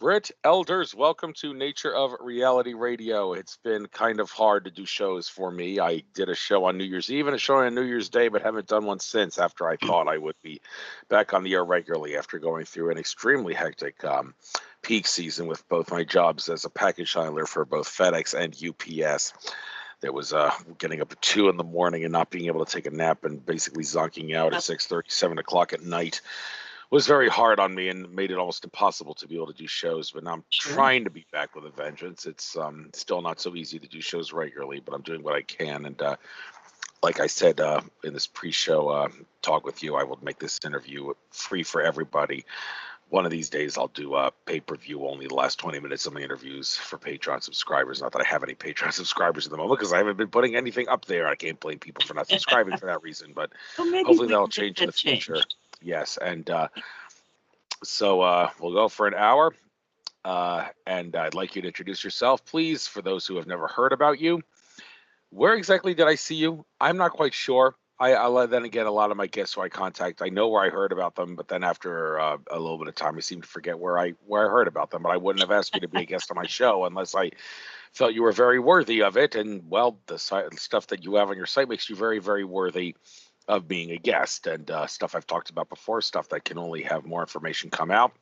Brit Elders, welcome to Nature of Reality Radio. It's been kind of hard to do shows for me. I did a show on New Year's Eve and a show on New Year's Day, but haven't done one since after I thought I would be back on the air regularly after going through an extremely hectic peak season with both my jobs as a package handler for both FedEx and UPS. There was getting up at 2 in the morning and not being able to take a nap and basically zonking out at 6:30, 7 o'clock at night. Was very hard on me and made it almost impossible to be able to do shows. But now I'm trying to be back with a vengeance. It's still not so easy to do shows regularly, but I'm doing what I can. And like I said in this pre-show talk with you, I will make this interview free for everybody. One of these days I'll do a pay-per-view, only the last 20 minutes of my interviews for Patreon subscribers. Not that I have any Patreon subscribers at the moment because I haven't been putting anything up there. I can't blame people for not subscribing for that reason, but hopefully that'll change in the future. Yes, and so we'll go for an hour, and I'd like you to introduce yourself, please, for those who have never heard about you. Where exactly did I see you? I'm not quite sure. Then again, a lot of my guests who I contact, I know where I heard about them, but then after a little bit of time, I seem to forget where I heard about them. But I wouldn't have asked you to be a guest on my show unless I felt you were very worthy of it. And, well, the stuff that you have on your site makes you very, very worthy of being a guest, and stuff I've talked about before, stuff that can only have more information come out,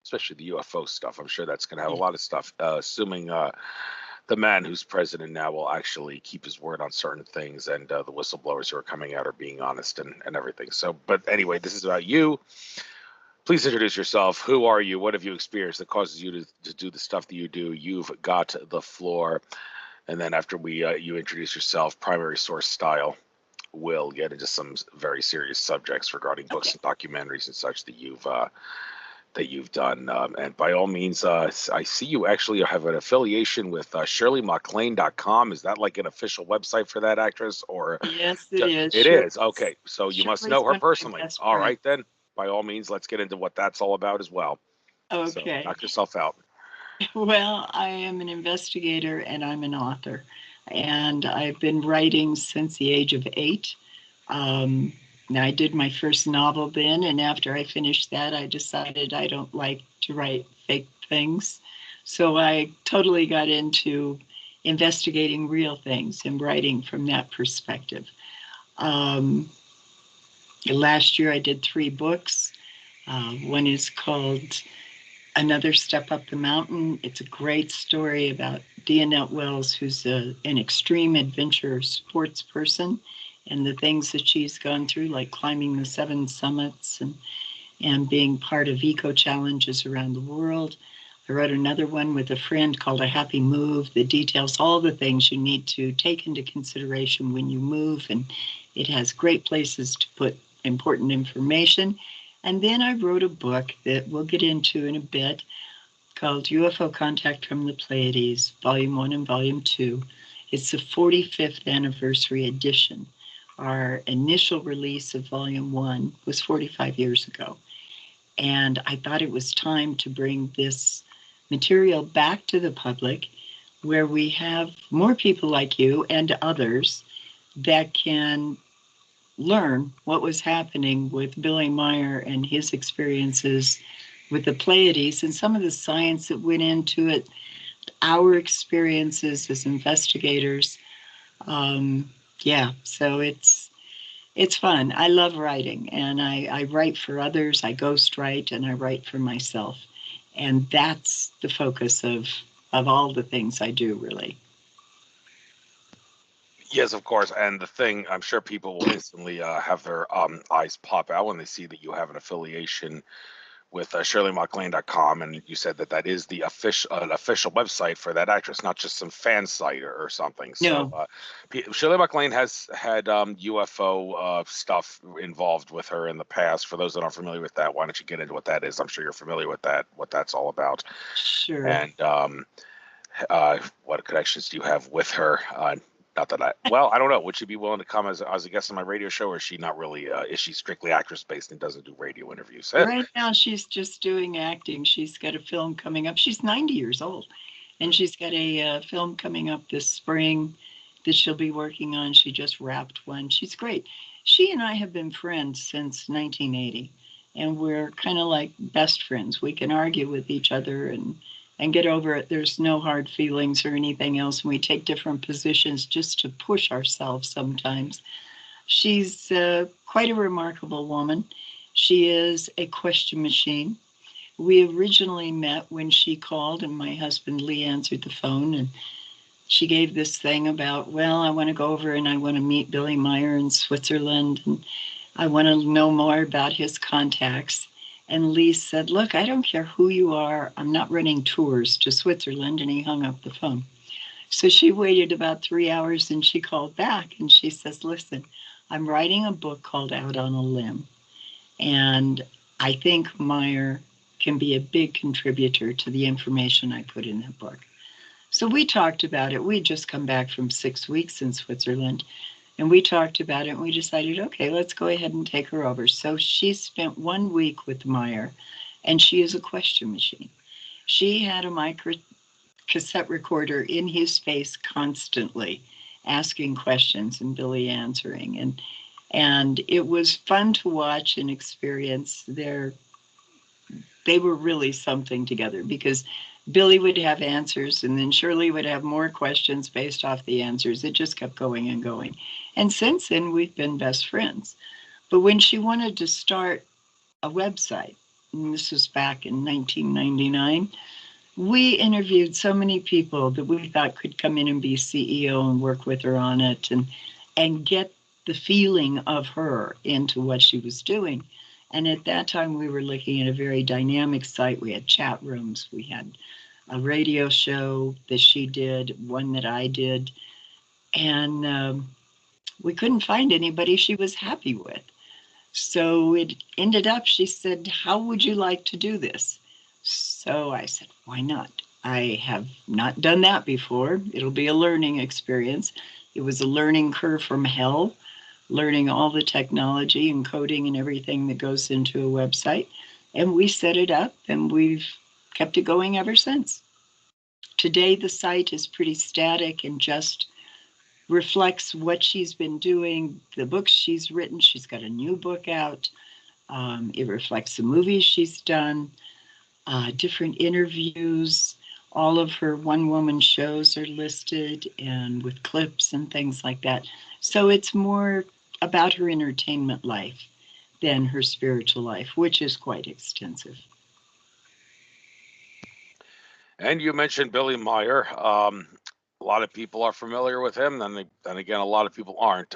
especially the UFO stuff. I'm sure that's going to have a lot of stuff, assuming the man who's president now will actually keep his word on certain things, and the whistleblowers who are coming out are being honest and everything. So, but anyway, this is about you. Please introduce yourself. Who are you? What have you experienced that causes you to do the stuff that you do? You've got the floor. And then after you introduce yourself, primary source style, we'll get into some very serious subjects regarding books and documentaries and such that you've done. And by all means, I see you actually have an affiliation with ShirleyMacLaine.com. Is that like an official website for that actress? Or yes, it is. It is. Okay, so you must know her personally. All right, then. By all means, let's get into what that's all about as well. Okay. So knock yourself out. Well, I am an investigator and I'm an author. And I've been writing since the age of 8. Now, I did my first novel then, and after I finished that, I decided I don't like to write fake things. So I totally got into investigating real things and writing from that perspective. Last year, I did 3 books. One is called Another Step Up the Mountain. It's a great story about Deanette Wells, who's an extreme adventure sports person, and the things that she's gone through, like climbing the 7 summits and being part of eco challenges around the world. I wrote another one with a friend called A Happy Move that details all the things you need to take into consideration when you move, and it has great places to put important information. And then I wrote a book that we'll get into in a bit called UFO Contact from the Pleiades, Volume 1 and Volume 2. It's the 45th anniversary edition. Our initial release of Volume 1 was 45 years ago. And I thought it was time to bring this material back to the public where we have more people like you and others that can learn what was happening with Billy Meier and his experiences with the Pleiades and some of the science that went into it, our experiences as investigators. So it's fun. I love writing, and I write for others. I ghostwrite, and I write for myself. And that's the focus of all the things I do, really. Yes, of course. And the thing, I'm sure people will instantly have their eyes pop out when they see that you have an affiliation with ShirleyMacLaine.com, and you said that is the official website for that actress, not just some fan site or something. No. So Shirley MacLaine has had UFO stuff involved with her in the past. For those that aren't familiar with that, why don't you get into what that is? I'm sure you're familiar with that, what that's all about. Sure. And what connections do you have with her? Not that I don't know. Would she be willing to come as a guest on my radio show, or is she not really? Is she strictly actress based and doesn't do radio interviews? Right now, she's just doing acting. She's got a film coming up. She's 90 years old, and she's got a film coming up this spring that she'll be working on. She just wrapped one. She's great. She and I have been friends since 1980, and we're kind of like best friends. We can argue with each other and get over it. There's no hard feelings or anything else. And we take different positions just to push ourselves sometimes. She's quite a remarkable woman. She is a question machine. We originally met when she called, and my husband Lee answered the phone, and she gave this thing about, well, I want to go over and I want to meet Billy Meier in Switzerland, and I want to know more about his contacts. And Lee said, look, I don't care who you are. I'm not running tours to Switzerland. And he hung up the phone. So she waited about 3 hours and she called back and she says, listen, I'm writing a book called Out on a Limb. And I think Meier can be a big contributor to the information I put in that book. So we talked about it. We'd just come back from 6 weeks in Switzerland. And we talked about it and we decided, okay, let's go ahead and take her over. So she spent 1 week with Meier, and she is a question machine. She had a micro cassette recorder in his face constantly, asking questions and Billy answering. And it was fun to watch and experience. They were really something together, because Billy would have answers and then Shirley would have more questions based off the answers. It just kept going and going. And since then, we've been best friends. But when she wanted to start a website, and this was back in 1999, we interviewed so many people that we thought could come in and be CEO and work with her on it and get the feeling of her into what she was doing. And at that time, we were looking at a very dynamic site. We had chat rooms. We had a radio show that she did, one that I did. And we couldn't find anybody she was happy with. So it ended up, she said, how would you like to do this? So I said, why not? I have not done that before. It'll be a learning experience. It was a learning curve from hell, learning all the technology and coding and everything that goes into a website. And we set it up and we've kept it going ever since. Today, the site is pretty static and just reflects what she's been doing, the books she's written. She's got a new book out. It reflects the movies she's done, different interviews. All of her one-woman shows are listed and with clips and things like that. So it's more about her entertainment life than her spiritual life, which is quite extensive. And you mentioned Billy Meier. A lot of people are familiar with him. Then again, a lot of people aren't.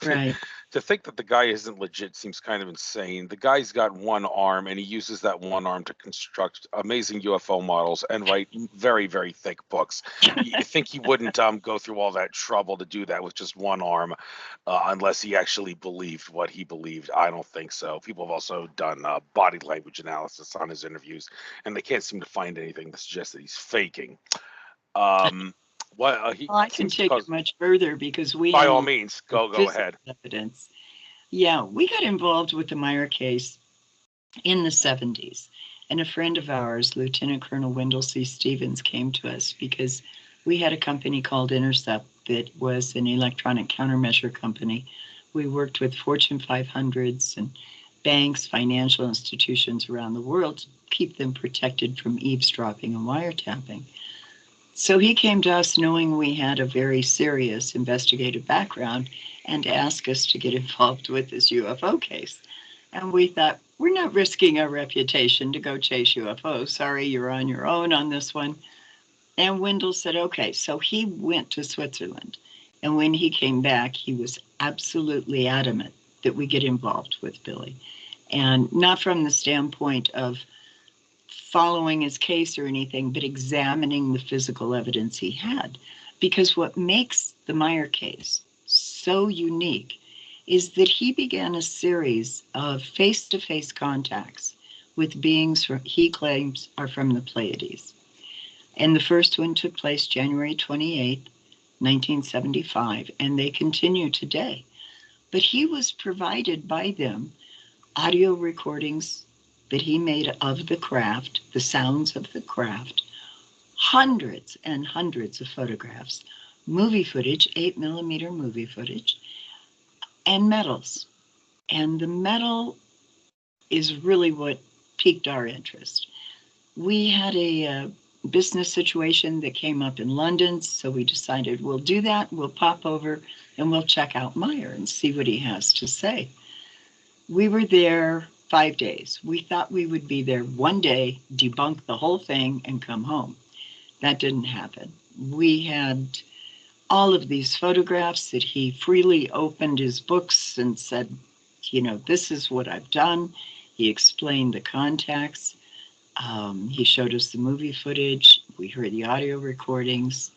Right. To think that the guy isn't legit seems kind of insane. The guy's got one arm, and he uses that one arm to construct amazing UFO models and write very, very thick books. You think he wouldn't go through all that trouble to do that with just one arm, unless he actually believed what he believed. I don't think so. People have also done body language analysis on his interviews, and they can't seem to find anything to suggest that he's faking. He Well, I can seems to take it much further because we by have all means, go physical ahead. evidence. Yeah, we got involved with the Meier case in the 70s. And a friend of ours, Lieutenant Colonel Wendell C. Stevens, came to us because we had a company called Intercept that was an electronic countermeasure company. We worked with Fortune 500s and banks, financial institutions around the world to keep them protected from eavesdropping and wiretapping. So he came to us knowing we had a very serious investigative background and asked us to get involved with this UFO case. And we thought, we're not risking our reputation to go chase UFOs. Sorry, you're on your own on this one. And Wendell said, okay. So he went to Switzerland. And when he came back, he was absolutely adamant that we get involved with Billy. And not from the standpoint of following his case or anything, but examining the physical evidence he had. Because what makes the Meier case so unique is that he began a series of face-to-face contacts with beings he claims are from the Pleiades. And the first one took place January 28, 1975, and they continue today. But he was provided by them audio recordings that he made of the craft, the sounds of the craft, hundreds and hundreds of photographs, movie footage, 8mm movie footage, and metals. And the metal is really what piqued our interest. We had a business situation that came up in London, so we decided we'll do that. We'll pop over and we'll check out Meier and see what he has to say. We were there 5 days. We thought we would be there one day, debunk the whole thing, and come home. That didn't happen. We had all of these photographs that he freely opened his books and said, this is what I've done. He explained the contacts. He showed us the movie footage. We heard the audio recordings.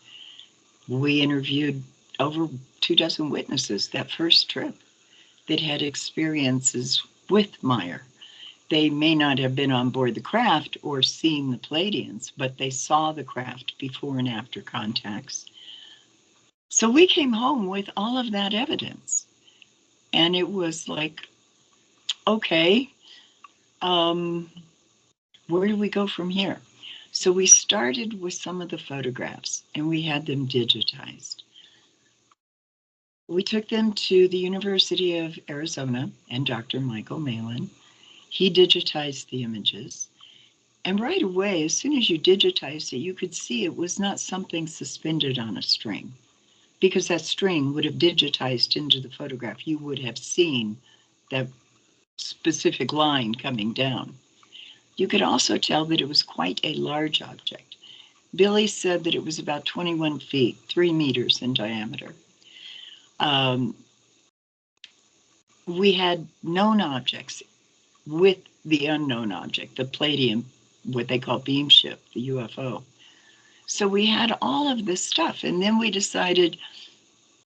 We interviewed over 24 witnesses that first trip that had experiences with Meier. They may not have been on board the craft or seen the Pleiadians, but they saw the craft before and after contacts. So we came home with all of that evidence. And it was like, okay, where do we go from here? So we started with some of the photographs and we had them digitized. We took them to the University of Arizona and Dr. Michael Malin. He digitized the images. And right away, as soon as you digitized it, you could see it was not something suspended on a string, because that string would have digitized into the photograph. You would have seen that specific line coming down. You could also tell that it was quite a large object. Billy said that it was about 21 feet, 3 meters in diameter. We had known objects with the unknown object, the Pleiadian, what they call beam ship, the UFO. So we had all of this stuff, and then we decided,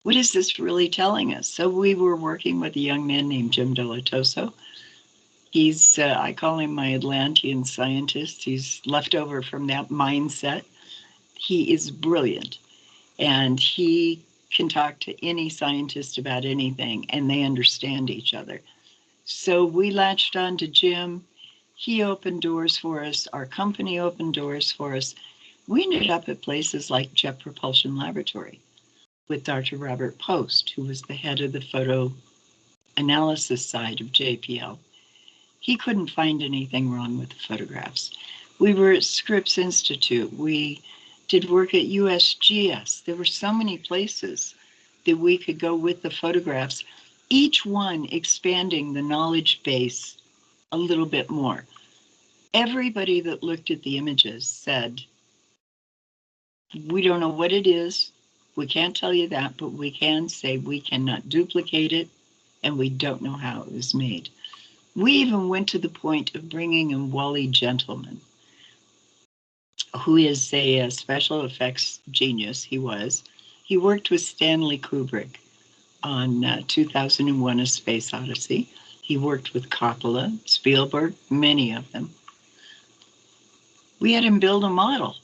what is this really telling us? So we were working with a young man named Jim Delatoso. He's, I call him my Atlantean scientist. He's left over from that mindset. He is brilliant, and he can talk to any scientist about anything, and they understand each other. So we latched on to Jim. He opened doors for us. Our company opened doors for us. We ended up at places like Jet Propulsion Laboratory with Dr. Robert Post, who was the head of the photo analysis side of JPL. He couldn't find anything wrong with the photographs. We were at Scripps Institute. We did work at USGS. There were so many places that we could go with the photographs, each one expanding the knowledge base a little bit more. Everybody that looked at the images said, we don't know what it is. We can't tell you that, but we can say we cannot duplicate it, and we don't know how it was made. We even went to the point of bringing in Wally Gentleman, who is a special effects genius. He worked with Stanley Kubrick on 2001: A Space Odyssey. He worked with Coppola, Spielberg, many of them. We had him build a model,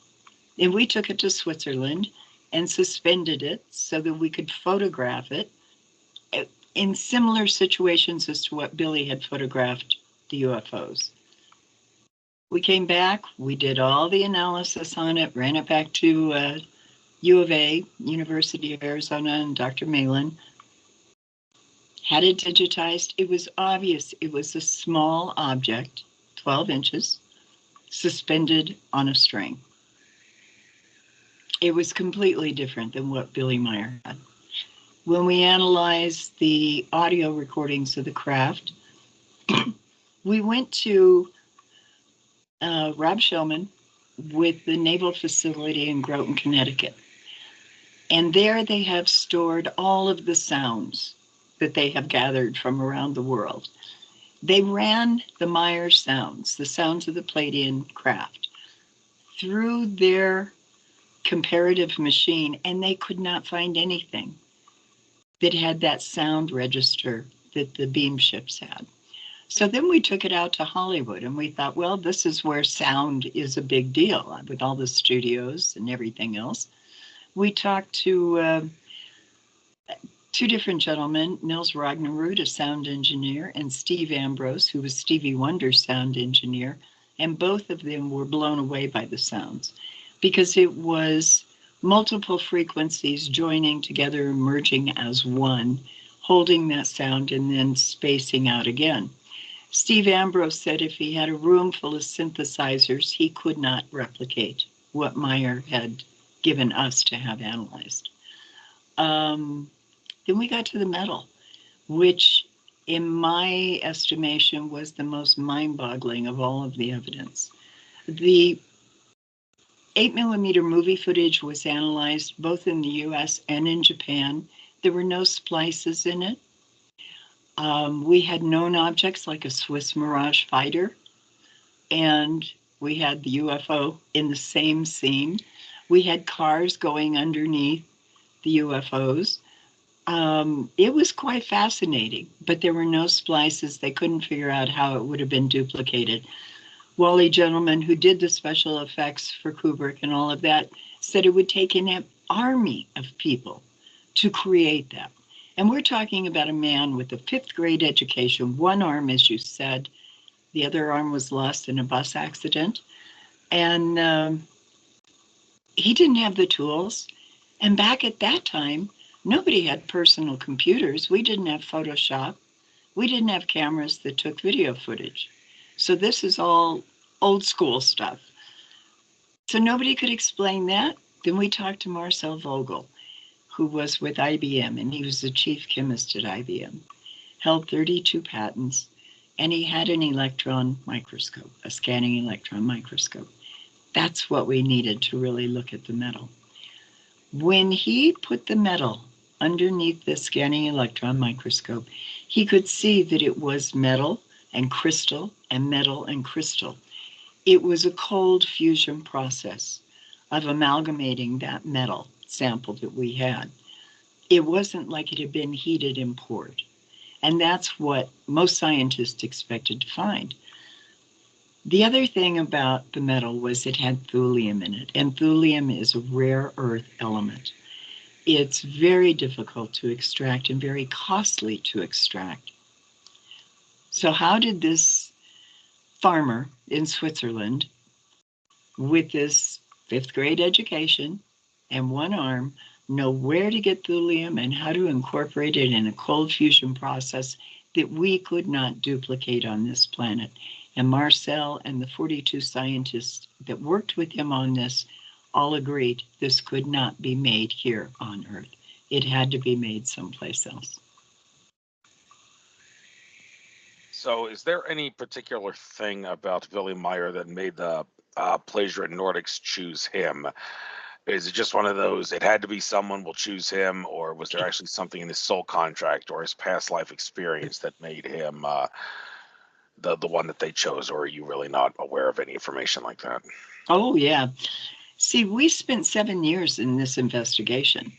and we took it to Switzerland and suspended it so that we could photograph it in similar situations as to what Billy had photographed the UFOs. We came back, we did all the analysis on it, ran it back to U of A, University of Arizona, and Dr. Malin. Had it digitized. It was obvious it was a small object, 12 inches, suspended on a string. It was completely different than what Billy Meier had. When we analyzed the audio recordings of the craft, we went to Rob Shulman with the Naval Facility in Groton, Connecticut. And there they have stored all of the sounds that they have gathered from around the world. They ran the Meier sounds, the sounds of the Pleiadian craft, through their comparative machine, and they could not find anything that had that sound register that the beam ships had. So then we took it out to Hollywood, and we thought, well, this is where sound is a big deal with all the studios and everything else. We talked to two different gentlemen, Nils Ragnerud, a sound engineer, and Steve Ambrose, who was Stevie Wonder's sound engineer, and both of them were blown away by the sounds because it was multiple frequencies joining together, merging as one, holding that sound and then spacing out again. Steve Ambrose said if he had a room full of synthesizers, he could not replicate what Meier had given us to have analyzed. Then we got to the metal, which in my estimation was the most mind-boggling of all of the evidence. The 8mm movie footage was analyzed both in the US and in Japan. There were no splices in it. We had known objects like a Swiss Mirage fighter, and we had the UFO in the same scene. We had cars going underneath the UFOs. It was quite fascinating, but there were no splices. They couldn't figure out how it would have been duplicated. Wally Gentleman, who did the special effects for Kubrick and all of that, said it would take an army of people to create that. And we're talking about a man with a 5th grade education, one arm, as you said, the other arm was lost in a bus accident. And he didn't have the tools. And back at that time, nobody had personal computers. We didn't have Photoshop. We didn't have cameras that took video footage. So this is all old school stuff. So nobody could explain that. Then we talked to Marcel Vogel, who was with IBM, and he was the chief chemist at IBM, held 32 patents, and he had an electron microscope, a scanning electron microscope. That's what we needed to really look at the metal. When he put the metal underneath the scanning electron microscope, he could see that it was metal and crystal and metal and crystal. It was a cold fusion process of amalgamating that metal sample that we had. It wasn't like it had been heated and poured. And that's what most scientists expected to find. The other thing about the metal was it had thulium in it, and thulium is a rare earth element. It's very difficult to extract and very costly to extract. So how did this farmer in Switzerland, with this 5th grade education and one arm, know where to get thulium and how to incorporate it in a cold fusion process that we could not duplicate on this planet? And Marcel and the 42 scientists that worked with him on this all agreed this could not be made here on Earth. It had to be made someplace else. So is there any particular thing about Billy Meier that made the Pleasure and Nordics choose him? Is it just one of those, it had to be someone, will choose him, or was there actually something in his soul contract or his past life experience that made him the one that they chose, or are you really not aware of any information like that? Oh, yeah. See, we spent 7 years in this investigation.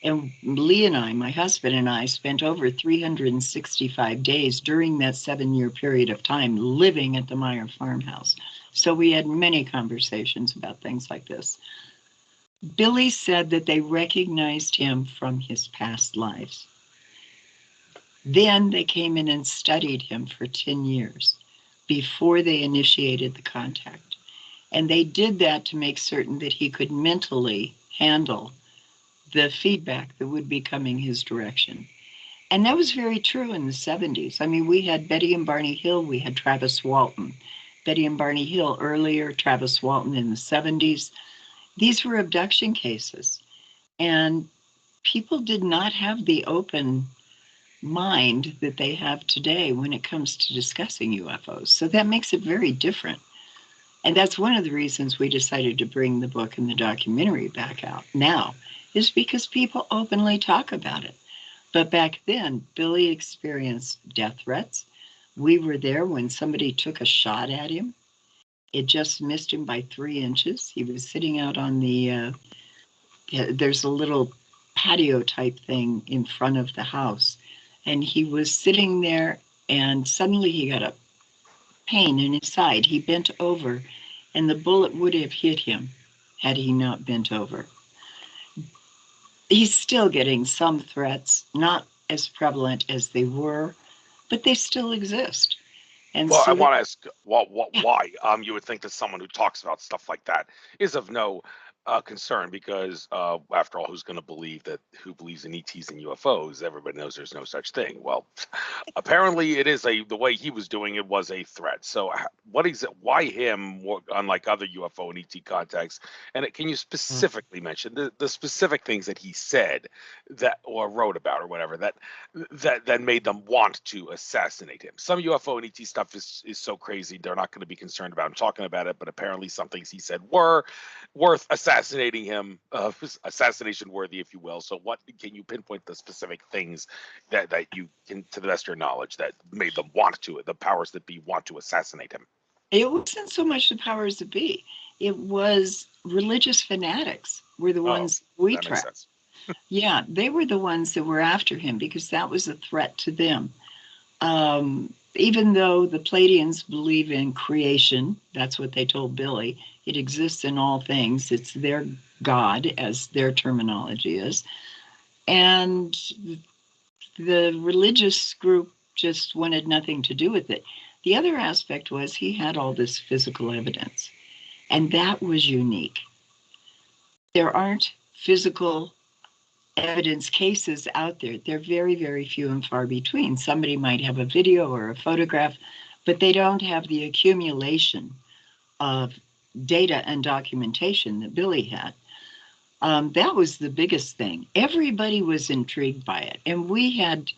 And Lee and I, my husband and I, spent over 365 days during that 7-year period of time living at the Meier farmhouse. So we had many conversations about things like this. Billy said that they recognized him from his past lives. Then they came in and studied him for 10 years before they initiated the contact. And they did that to make certain that he could mentally handle the feedback that would be coming his direction. And that was very true in the 70s. I mean, we had Betty and Barney Hill, we had Travis Walton. Betty and Barney Hill earlier, Travis Walton in the 70s. These were abduction cases. And people did not have the open mind that they have today when it comes to discussing UFOs. So that makes it very different. And that's one of the reasons we decided to bring the book and the documentary back out now, is because people openly talk about it. But back then, Billy experienced death threats. We were there when somebody took a shot at him. It just missed him by 3 inches. He was sitting out on the, there's a little patio type thing in front of the house. And he was sitting there, and suddenly he got a pain in his side. He bent over, and the bullet would have hit him had he not bent over. He's still getting some threats, not as prevalent as they were, but they still exist. And well, so I want to ask, why? You would think that someone who talks about stuff like that is of no concerned because after all, who believes in ETs and UFOs? Everybody knows there's no such thing. Well, apparently it is the way he was doing it was a threat. So what is it? Why him? Unlike other UFO and ET contacts? And can you specifically mention the specific things that he said that or wrote about or whatever that made them want to assassinate him? Some UFO and ET stuff is so crazy they're not going to be concerned about him talking about it, but apparently some things he said were worth assassinating him, assassination worthy, if you will. So what can you pinpoint the specific things that you can, to the best of your knowledge, that made them want to, the powers that be want to assassinate him? It wasn't so much the powers that be. It was religious fanatics were the ones we that makes tracked. sense. Yeah, they were the ones that were after him because that was a threat to them. Even though the Pleiadians believe in creation, that's what they told Billy. It exists in all things. It's their God, as their terminology is. And the religious group just wanted nothing to do with it. The other aspect was he had all this physical evidence, and that was unique. There aren't physical evidence cases out there. They're very, very few and far between. Somebody might have a video or a photograph, but they don't have the accumulation of data and documentation that Billy had. That was the biggest thing. Everybody was intrigued by it. And we had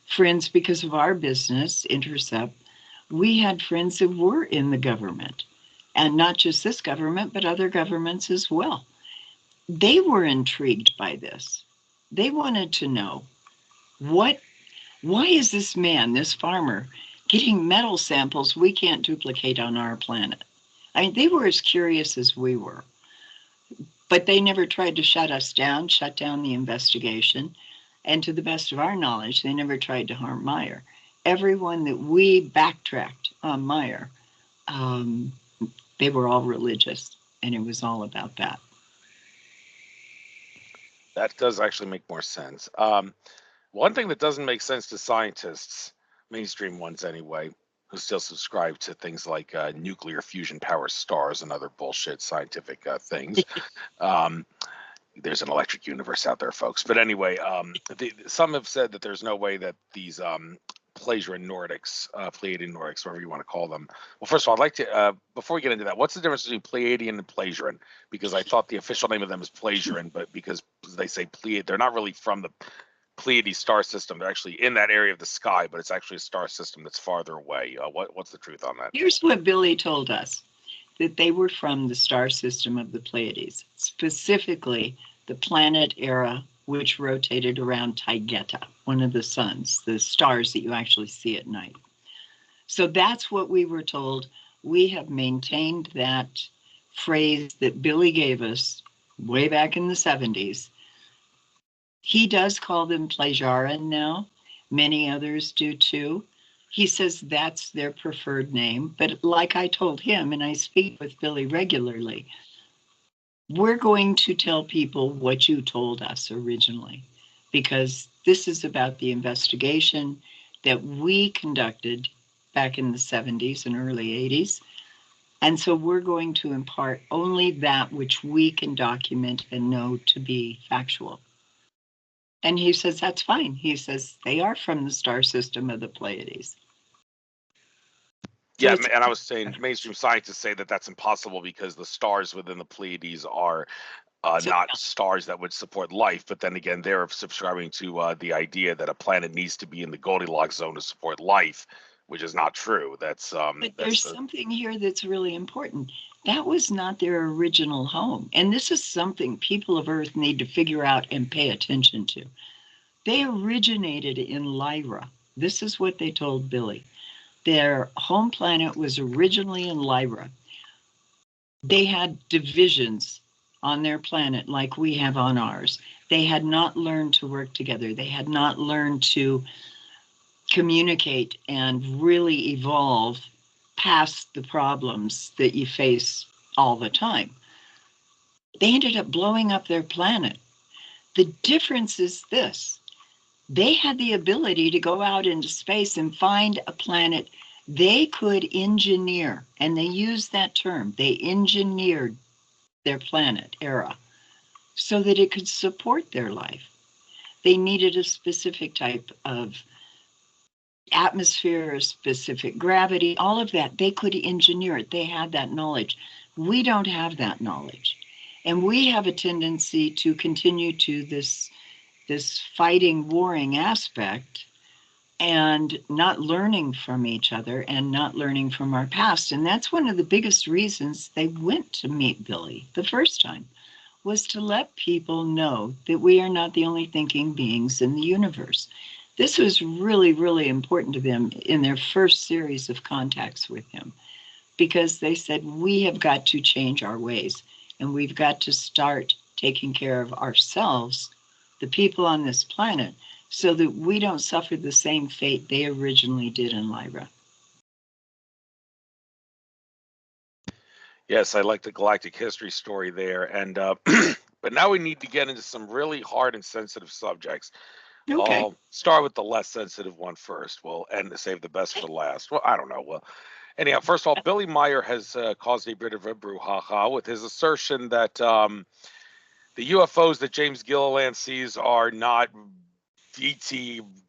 friends, because of our business, Intercept, we had friends that were in the government. And not just this government, but other governments as well. They were intrigued by this. They wanted to know why is this man, this farmer, getting metal samples we can't duplicate on our planet? I mean, they were as curious as we were. But they never tried to shut down the investigation. And to the best of our knowledge, they never tried to harm Meier. Everyone that we backtracked on Meier, they were all religious, and it was all about that. That does actually make more sense. One thing that doesn't make sense to scientists, mainstream ones anyway, who still subscribe to things like nuclear fusion power stars and other bullshit scientific things. There's an electric universe out there, folks. But anyway, some have said that there's no way that these Pleiadian Nordics, whatever you want to call them. Well, first of all, I'd like to, before we get into that, what's the difference between Pleiadian and Pleiadian? Because I thought the official name of them is Pleiadian, but because they say Pleiad, they're not really from the Pleiades star system. They're actually in that area of the sky, but it's actually a star system that's farther away. What's the truth on that? Here's what Billy told us, that they were from the star system of the Pleiades, specifically the planet Era, which rotated around Taygeta, one of the suns, the stars that you actually see at night. So that's what we were told. We have maintained that phrase that Billy gave us way back in the 70s. He does call them Pleiadian now. Many others do too. He says that's their preferred name. But like I told him, and I speak with Billy regularly, we're going to tell people what you told us originally, because this is about the investigation that we conducted back in the 70s and early 80s. And so we're going to impart only that which we can document and know to be factual. And he says, that's fine. He says, they are from the star system of the Pleiades. Yeah, and I was saying mainstream scientists say that that's impossible because the stars within the Pleiades are not stars that would support life. But then again, they're subscribing to the idea that a planet needs to be in the Goldilocks zone to support life, which is not true. But there's something here that's really important. That was not their original home. And this is something people of Earth need to figure out and pay attention to. They originated in Lyra. This is what they told Billy. Their home planet was originally in Lyra. They had divisions on their planet like we have on ours. They had not learned to work together. They had not learned to communicate and really evolve past the problems that you face all the time. They ended up blowing up their planet. The difference is this. They had the ability to go out into space and find a planet they could engineer, and they used that term. They engineered their planet era so that it could support their life. They needed a specific type of atmosphere, a specific gravity, all of that. They could engineer it. They had that knowledge. We don't have that knowledge. And we have a tendency to continue to this fighting, warring aspect and not learning from each other and not learning from our past. And that's one of the biggest reasons they went to meet Billy the first time, was to let people know that we are not the only thinking beings in the universe. This was really, really important to them in their first series of contacts with him, because they said, we have got to change our ways and we've got to start taking care of ourselves, the people on this planet, so that we don't suffer the same fate they originally did in Lyra. Yes, I like the galactic history story there. And but now we need to get into some really hard and sensitive subjects. Okay. I'll start with the less sensitive one first. We'll end to save the best for last. Well, I don't know. Well, anyhow, first of all, Billy Meier has caused a bit of a brouhaha with his assertion that the UFOs that James Gilliland sees are not ET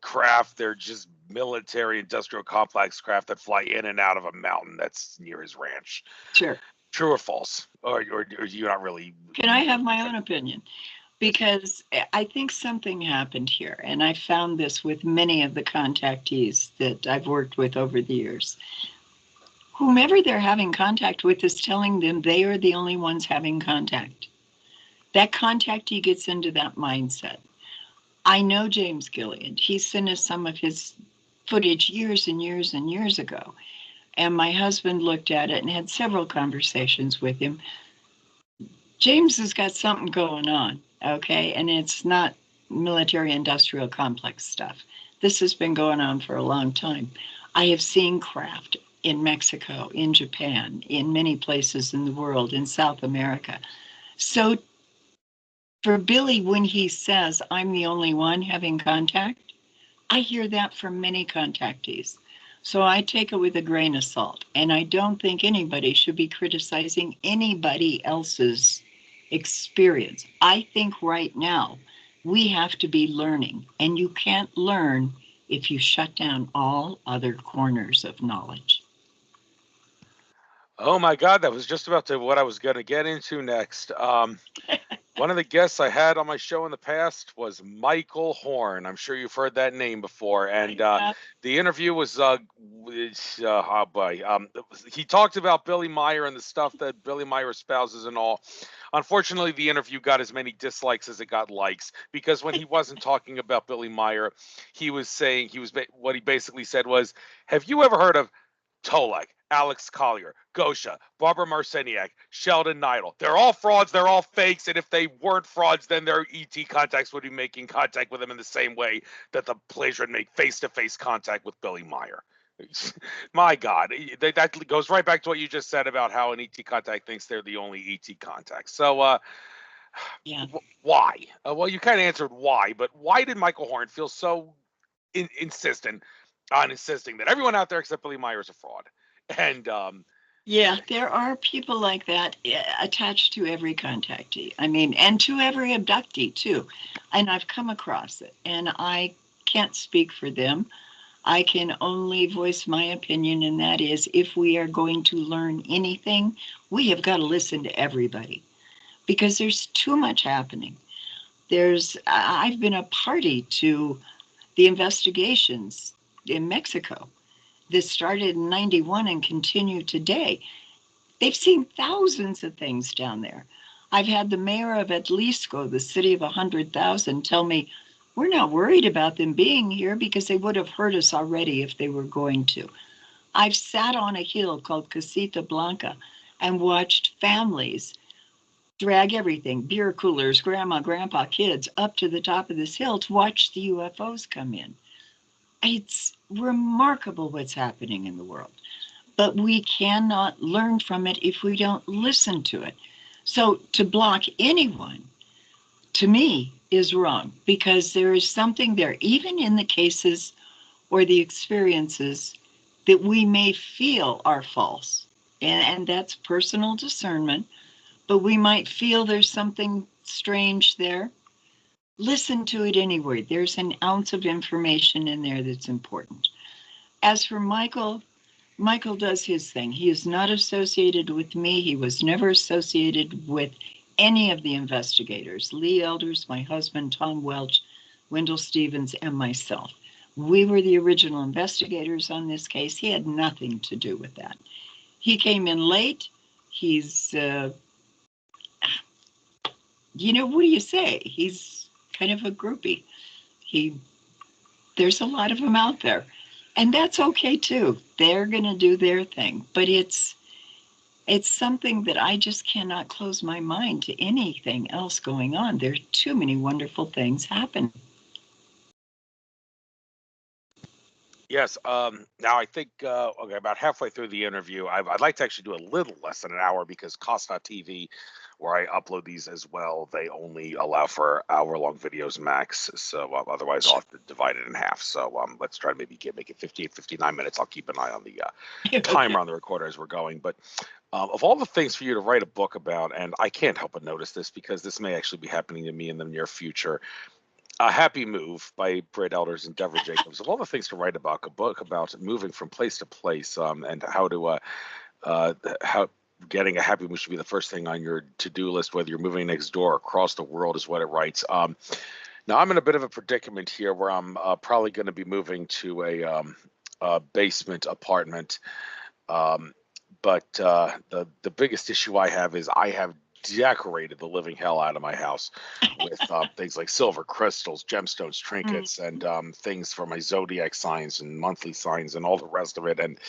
craft. They're just military industrial complex craft that fly in and out of a mountain that's near his ranch. Sure. True or false? Or you're not really... Can I have my own opinion? Because I think something happened here, and I found this with many of the contactees that I've worked with over the years. Whomever they're having contact with is telling them they are the only ones having contact. That contactee gets into that mindset. I know James Gilliland. He sent us some of his footage years and years and years ago. And my husband looked at it and had several conversations with him. James has got something going on, okay? And it's not military industrial complex stuff. This has been going on for a long time. I have seen craft in Mexico, in Japan, in many places in the world, in South America. So for Billy, when he says, I'm the only one having contact, I hear that from many contactees. So I take it with a grain of salt. And I don't think anybody should be criticizing anybody else's experience. I think right now we have to be learning. And you can't learn if you shut down all other corners of knowledge. Oh my God, that was just about to what I was going to get into next. One of the guests I had on my show in the past was Michael Horn. I'm sure you've heard that name before. And the interview was, oh boy, he talked about Billy Meier and the stuff that Billy Meier espouses and all. Unfortunately, the interview got as many dislikes as it got likes, because when he wasn't talking about Billy Meier, he was saying, what he basically said was, have you ever heard of Tolek, Alex Collier, Gosha, Barbara Marciniak, Sheldon Neidl? They're all frauds. They're all fakes. And if they weren't frauds, then their ET contacts would be making contact with them in the same way that the players would make face-to-face contact with Billy Meier. My God, that goes right back to what you just said about how an ET contact thinks they're the only ET contact. So, yeah. Why? Well, you kind of answered why, but why did Michael Horn feel so insistent on insisting that everyone out there except Billy Meier is a fraud? And yeah, there are people like that attached to every contactee. I mean, and to every abductee too. And I've come across it, and I can't speak for them. I can only voice my opinion, and that is, if we are going to learn anything, we have got to listen to everybody, because there's too much happening. I've been a party to the investigations in Mexico. This started in 91 and continue today. They've seen thousands of things down there. I've had the mayor of Atlisco, the city of 100,000, tell me, we're not worried about them being here because they would have heard us already if they were going to. I've sat on a hill called Casita Blanca and watched families drag everything, beer coolers, grandma, grandpa, kids, up to the top of this hill to watch the UFOs come in. It's remarkable what's happening in the world, but we cannot learn from it if we don't listen to it. So to block anyone, to me, is wrong, because there is something there, even in the cases or the experiences that we may feel are false. And that's personal discernment. but we might feel there's something strange there. Listen to it anyway. There's an ounce of information in there that's important. As for Michael, Michael does his thing. He is not associated with me. He was never associated with any of the investigators. Lee Elders, my husband, Tom Welch, Wendell Stevens, and myself. We were the original investigators on this case. He had nothing to do with that. He came in late. He's, what do you say? He's kind of a groupie. There's a lot of them out there. And that's okay too. They're going to do their thing. But it's something that I just cannot close my mind to anything else going on. There are too many wonderful things happening. Yes. Now I think about halfway through the interview, I'd like to actually do a little less than an hour because Cost.tv, where I upload these as well, they only allow for hour-long videos max. So otherwise, I'll have to divide it in half. So let's try to maybe make it 58, 59 minutes. I'll keep an eye on the timer on the recorder as we're going. But of all the things for you to write a book about, and I can't help but notice this because this may actually be happening to me in the near future. A Happy Move by Brit Elders and Deborah Jacobs. Of all the things to write about, a book about moving from place to place, and how getting a happy move should be the first thing on your to-do list, whether you're moving next door or across the world, is what it writes. Now I'm in a bit of a predicament here where I'm probably going to be moving to a basement apartment. But the biggest issue I have is I have decorated the living hell out of my house with things like silver crystals, gemstones, trinkets, and things for my zodiac signs and monthly signs and all the rest of it. And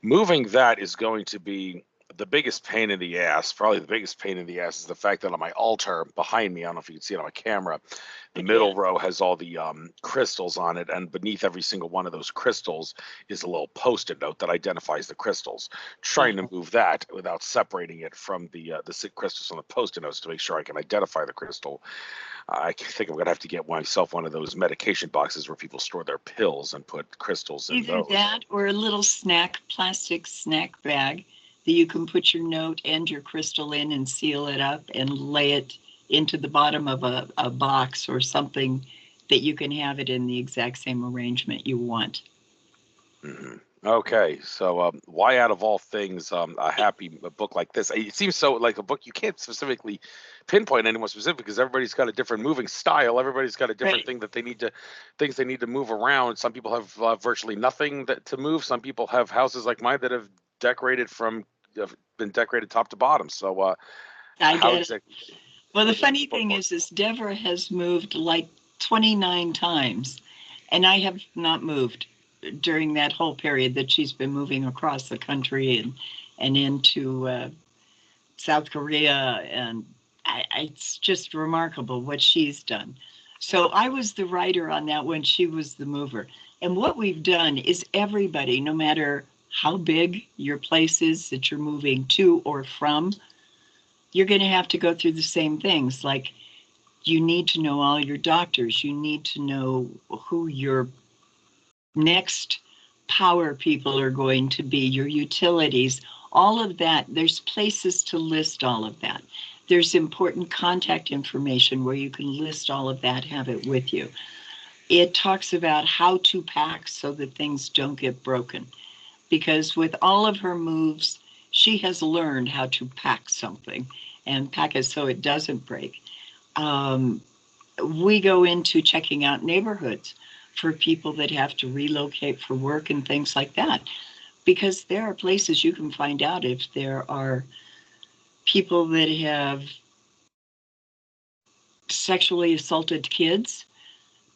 moving that is going to be the biggest pain in the ass. Probably the biggest pain in the ass is the fact that on my altar behind me, I don't know if you can see it on my camera, the middle row has all the crystals on it, and beneath every single one of those crystals is a little post-it note that identifies the crystals. Trying to move that without separating it from the crystals on the post-it notes to make sure I can identify the crystal. I think I'm gonna have to get myself one of those medication boxes where people store their pills and put crystals in Either those. that or a little plastic snack bag that you can put your note and your crystal in and seal it up and lay it into the bottom of a box or something that you can have it in the exact same arrangement you want. Mm-hmm. Okay, so why out of all things a happy book like this? It seems so like a book you can't specifically pinpoint anyone specific because everybody's got a different moving style. Everybody's got a different thing that things they need to move around. Some people have virtually nothing to move. Some people have houses like mine that have been decorated top to bottom. So I get it. Well, the funny thing is Deborah has moved like 29 times, and I have not moved during that whole period that she's been moving across the country and into South Korea. And it's just remarkable what she's done. So I was the writer on that when she was the mover. And what we've done is everybody, no matter how big your place is that you're moving to or from, you're going to have to go through the same things. Like you need to know all your doctors. You need to know who your next power people are going to be, your utilities, all of that. There's places to list all of that. There's important contact information where you can list all of that, have it with you. It talks about how to pack so that things don't get broken. Because with all of her moves, she has learned how to pack something and pack it so it doesn't break. We go into checking out neighborhoods for people that have to relocate for work and things like that. Because there are places you can find out if there are people that have sexually assaulted kids,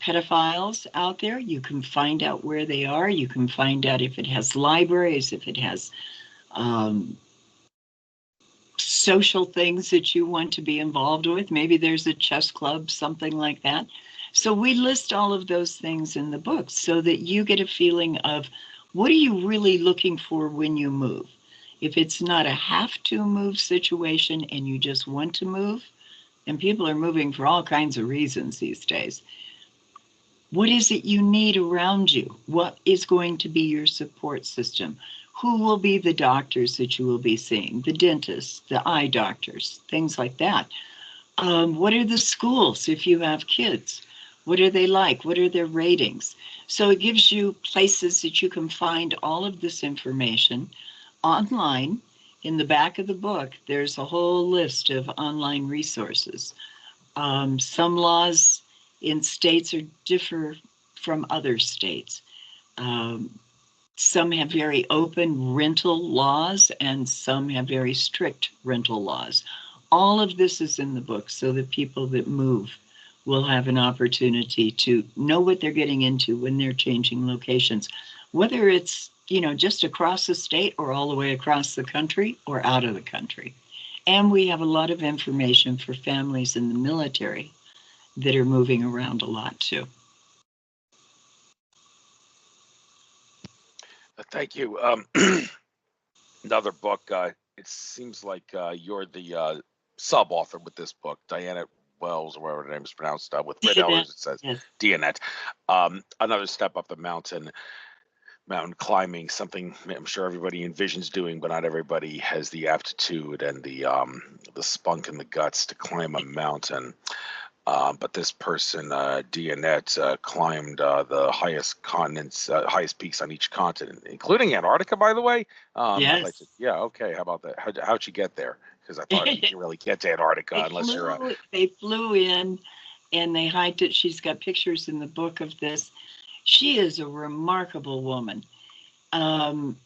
pedophiles out there. You can find out where they are. You can find out if it has libraries, if it has social things that you want to be involved with. Maybe there's a chess club, something like that. So we list all of those things in the book so that you get a feeling of what are you really looking for when you move. If it's not a have to move situation and you just want to move, and people are moving for all kinds of reasons these days, what is it you need around you? What is going to be your support system? who will be the doctors that you will be seeing, the dentists, the eye doctors, things like that. What are the schools if you have kids? What are they like? What are their ratings? So it gives you places that you can find all of this information online. In the back of the book, there's a whole list of online resources. Some laws in states differ from other states. Some have very open rental laws and some have very strict rental laws. All of this is in the book so that people that move will have an opportunity to know what they're getting into when they're changing locations, whether it's, just across the state or all the way across the country or out of the country. And we have a lot of information for families in the military that are moving around a lot too. Thank you. Another book. It seems like you're the sub-author with this book, Diana Wells, or whatever her name is pronounced, with Brit Elders. It says yes. Dianet. Another step up the mountain climbing, something I'm sure everybody envisions doing, but not everybody has the aptitude and the spunk and the guts to climb a mountain. But this person, Dianet, climbed the highest continents, highest peaks on each continent, including Antarctica, by the way. Yes. Yeah, okay. How about that? How'd you get there? Because I thought you can really get to Antarctica unless you're a... They flew in and they hiked it. She's got pictures in the book of this. She is a remarkable woman. And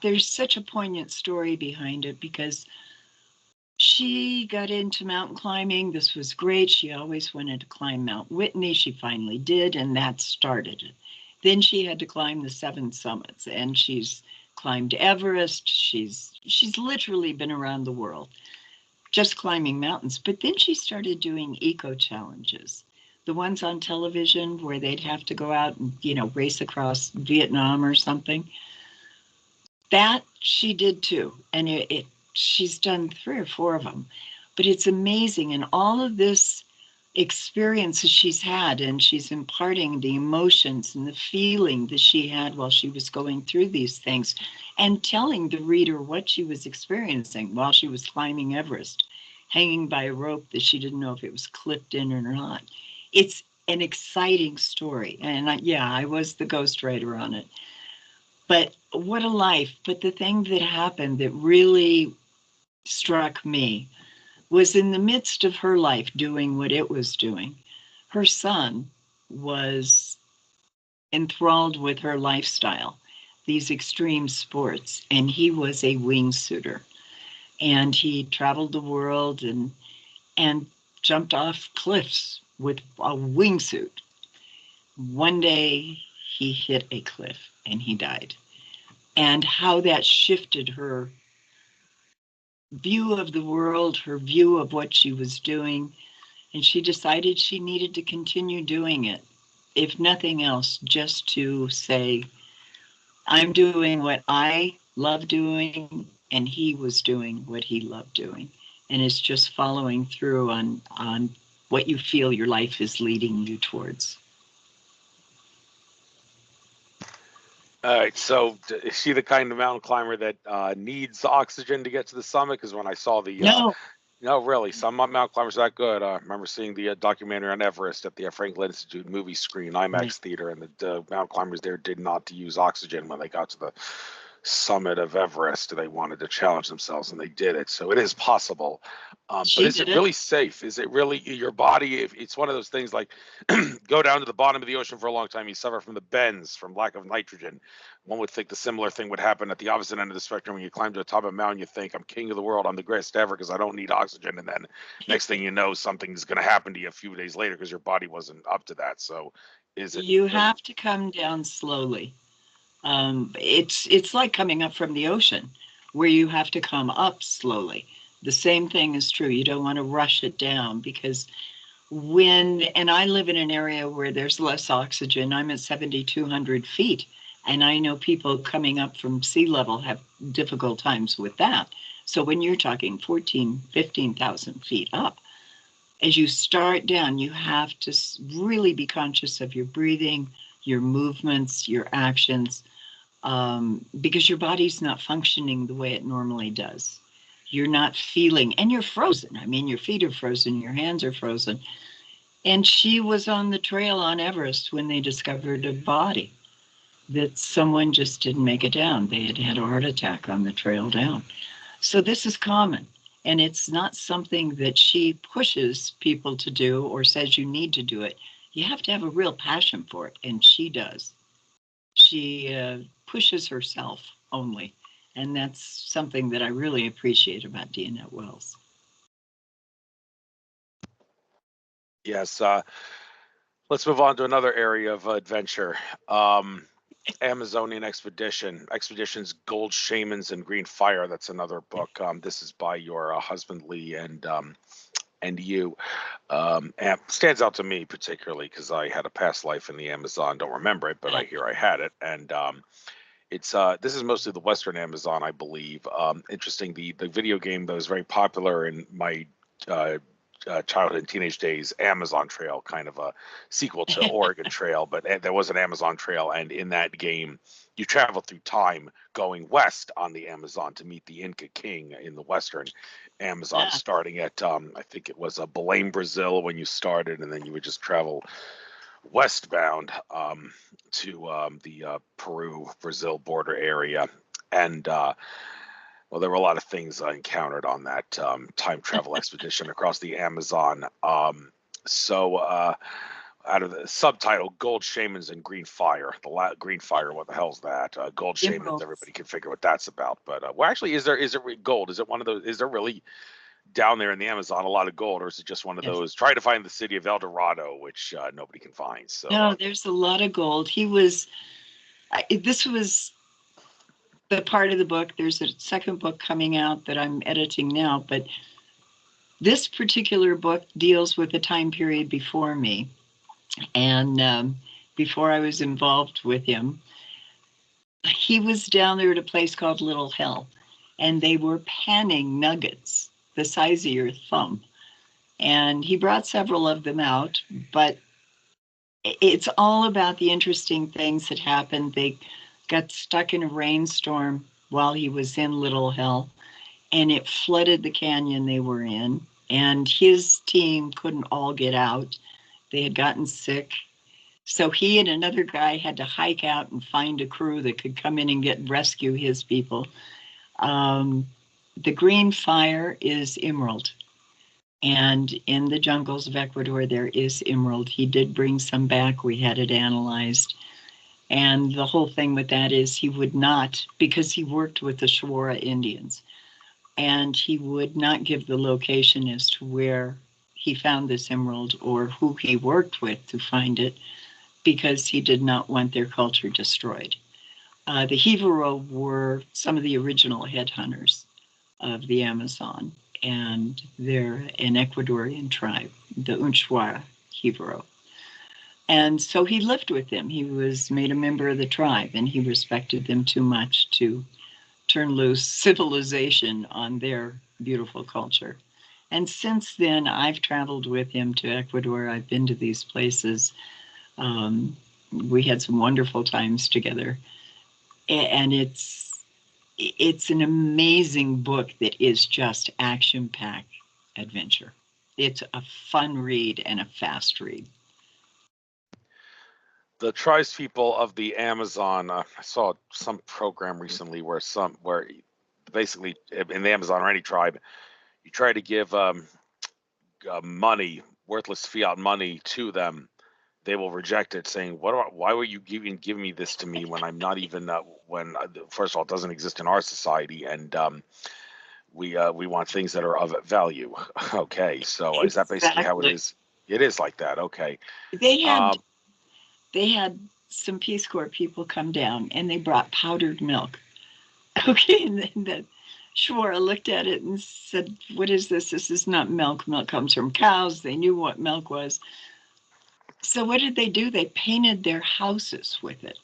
there's such a poignant story behind it because she got into mountain climbing. This was great. She always wanted to climb Mount Whitney. She finally did, and that started it. Then she had to climb the 7 summits, and she's climbed Everest. She's literally been around the world just climbing mountains. But then she started doing eco challenges, the ones on television where they'd have to go out and, race across Vietnam or something. That she did too. And she's done 3 or 4 of them. But it's amazing. And all of this experiences she's had, and she's imparting the emotions and the feeling that she had while she was going through these things and telling the reader what she was experiencing while she was climbing Everest, hanging by a rope that she didn't know if it was clipped in or not. It's an exciting story. And I was the ghostwriter on it. But what a life. But the thing that happened that really struck me was in the midst of her life doing what it was doing, her son was enthralled with her lifestyle, these extreme sports, and he was a wingsuiter. And he traveled the world and jumped off cliffs with a wingsuit. One day he hit a cliff and he died. And how that shifted her view of the world, her view of what she was doing. And she decided she needed to continue doing it, if nothing else, just to say, I'm doing what I love doing, and he was doing what he loved doing. And it's just following through on what you feel your life is leading you towards. All right, so is she the kind of mountain climber that needs oxygen to get to the summit? Because when I saw the... No, really, some mountain climbers are that good. I remember seeing the documentary on Everest at the Franklin Institute movie screen, IMAX theater, and the mountain climbers there did not use oxygen when they got to the summit of Everest. They wanted to challenge themselves, and they did it. So it is possible. But is it really safe? Is it really your body? If it's one of those things like go down to the bottom of the ocean for a long time, you suffer from the bends, from lack of nitrogen. One would think the similar thing would happen at the opposite end of the spectrum. When you climb to the top of a mountain, you think, I'm king of the world, I'm the greatest ever because I don't need oxygen. And then next thing you know, something's going to happen to you a few days later because your body wasn't up to that. So is it... You have to come down slowly. It's like coming up from the ocean where you have to come up slowly. The same thing is true. You don't want to rush it down because and I live in an area where there's less oxygen. I'm at 7,200 feet. And I know people coming up from sea level have difficult times with that. So when you're talking 14, 15,000 feet up, as you start down, you have to really be conscious of your breathing, your movements, your actions. because your body's not functioning the way it normally does. You're not feeling, and you're frozen. I mean, your feet are frozen, your hands are frozen. And she was on the trail on Everest when they discovered a body that someone just didn't make it down. They had had a heart attack on the trail down. So this is common. And it's not something that she pushes people to do or says you need to do it. You have to have a real passion for it, and she does. She pushes herself only. And that's something that I really appreciate about Deanette Wells. Yes. Let's move on to another area of adventure. Amazonian Expeditions, Gold Shamans and Green Fire. That's another book. This is by your husband Lee and you. And stands out to me particularly because I had a past life in the Amazon. Don't remember it, but I hear I had it. And it's this is mostly the Western Amazon, I believe. Interesting. The video game that was very popular in my childhood and teenage days, Amazon Trail, kind of a sequel to Oregon Trail, but there was an Amazon Trail, and in that game you travel through time going west on the Amazon to meet the Inca king in the Western Amazon, starting at I think it was Belém, Brazil when you started, and then you would just travel westbound to the Peru-Brazil border area. And well, there were a lot of things I encountered on that time travel expedition across the Amazon. So out of the subtitle, Gold Shamans and Green Fire. Green Fire, what the hell's that? Gold Shamans, everybody can figure what that's about. But well, actually, is it gold? Is it one of those? Is there really down there in the Amazon a lot of gold, or is it just one of those? Try to find the city of El Dorado, which nobody can find. So no, there's a lot of gold. This was the part of the book. There's a second book coming out that I'm editing now, but this particular book deals with the time period before me, and before I was involved with him. He was down there at a place called Little Hell, and they were panning nuggets the size of your thumb. And he brought several of them out, but it's all about the interesting things that happened. They got stuck in a rainstorm while he was in Little Hell, and it flooded the canyon they were in, and his team couldn't all get out. They had gotten sick. So he and another guy had to hike out and find a crew that could come in and rescue his people. The Green Fire is emerald. And in the jungles of Ecuador, there is emerald. He did bring some back. We had it analyzed. And the whole thing with that is he would not, because he worked with the Shawara Indians, and he would not give the location as to where he found this emerald or who he worked with to find it, because he did not want their culture destroyed. The Jivaro were some of the original headhunters of the Amazon, and they're an Ecuadorian tribe, the Unchuara Jivaro. And so he lived with them. He was made a member of the tribe, and he respected them too much to turn loose civilization on their beautiful culture. And since then, I've traveled with him to Ecuador. I've been to these places. We had some wonderful times together. And it's an amazing book that is just action-packed adventure. It's a fun read and a fast read. The tribespeople of the Amazon. I saw some program recently where basically in the Amazon or any tribe, you try to give money, worthless fiat money to them. They will reject it, saying, why were you giving me this to me when I'm not even, first of all, it doesn't exist in our society, and we want things that are of value. Okay, so is that basically how it is? It is like that, okay. They had some Peace Corps people come down, and they brought powdered milk. Okay, and then the Shawara looked at it and said, what is this? This is not milk. Milk comes from cows. They knew what milk was. So what did they do? They painted their houses with it.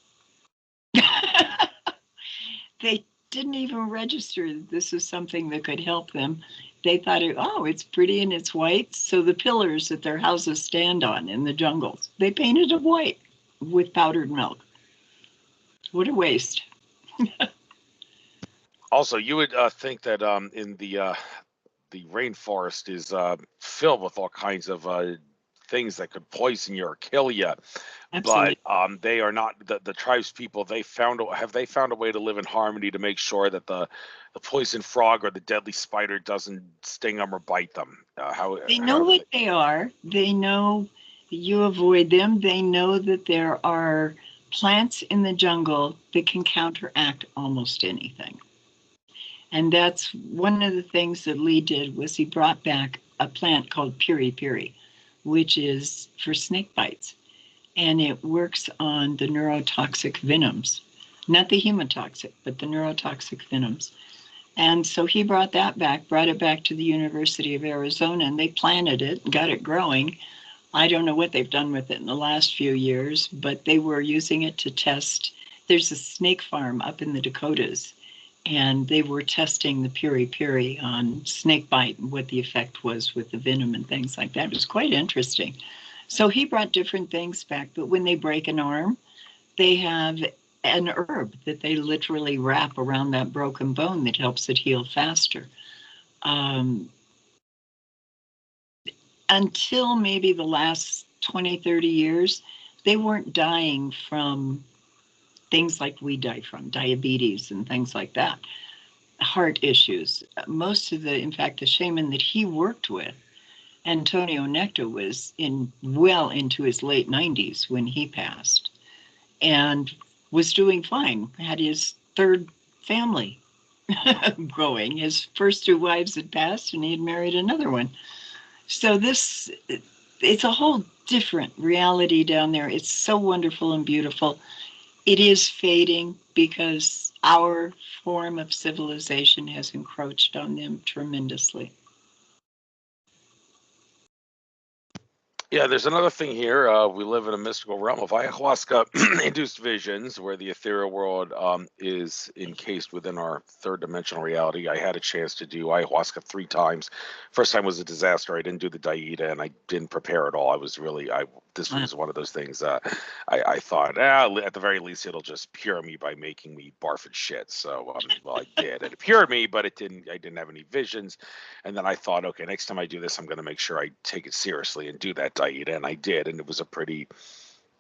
They didn't even register that this is something that could help them. They thought, it's pretty and it's white. So the pillars that their houses stand on in the jungles, they painted it white with powdered milk. What a waste. Also, you would think that in the rainforest is filled with all kinds of things that could poison you or kill you. But Absolutely. they are not the tribes people. Have they found a way to live in harmony to make sure that the poison frog or the deadly spider doesn't sting them or bite them? They know How do what they? they are. They know you avoid them. They know that there are plants in the jungle that can counteract almost anything. And that's one of the things that Lee did was he brought back a plant called piri piri, which is for snake bites. And it works on the neurotoxic venoms, not the hemotoxic, but the neurotoxic venoms. And so he brought it back to the University of Arizona, and they planted it, got it growing. I don't know what they've done with it in the last few years, but they were using it to test. There's a snake farm up in the Dakotas, and they were testing the piri piri on snake bite and what the effect was with the venom and things like that. It was quite interesting. So he brought different things back, but when they break an arm, they have an herb that they literally wrap around that broken bone that helps it heal faster. Um, until maybe the last 20, 30 years, they weren't dying from things like we die from, diabetes and things like that, heart issues. Most of in fact, the shaman that he worked with, Antonio Necta, was well into his late 90s when he passed and was doing fine, had his third family going. His first two wives had passed and he had married another one. So it's a whole different reality down there. It's so wonderful and beautiful. It is fading because our form of civilization has encroached on them tremendously. Yeah, there's another thing here. We live in a mystical realm of ayahuasca-induced visions, where the ethereal world is encased within our third-dimensional reality. I had a chance to do ayahuasca 3 times. First time was a disaster. I didn't do the daíta, and I didn't prepare at all. This Wow. was one of those things. I thought, at the very least, it'll just cure me by making me barf and shit. So, well, I did. It cured me, but it didn't. I didn't have any visions. And then I thought, okay, next time I do this, I'm going to make sure I take it seriously and do that daíta, and I did, and it was a pretty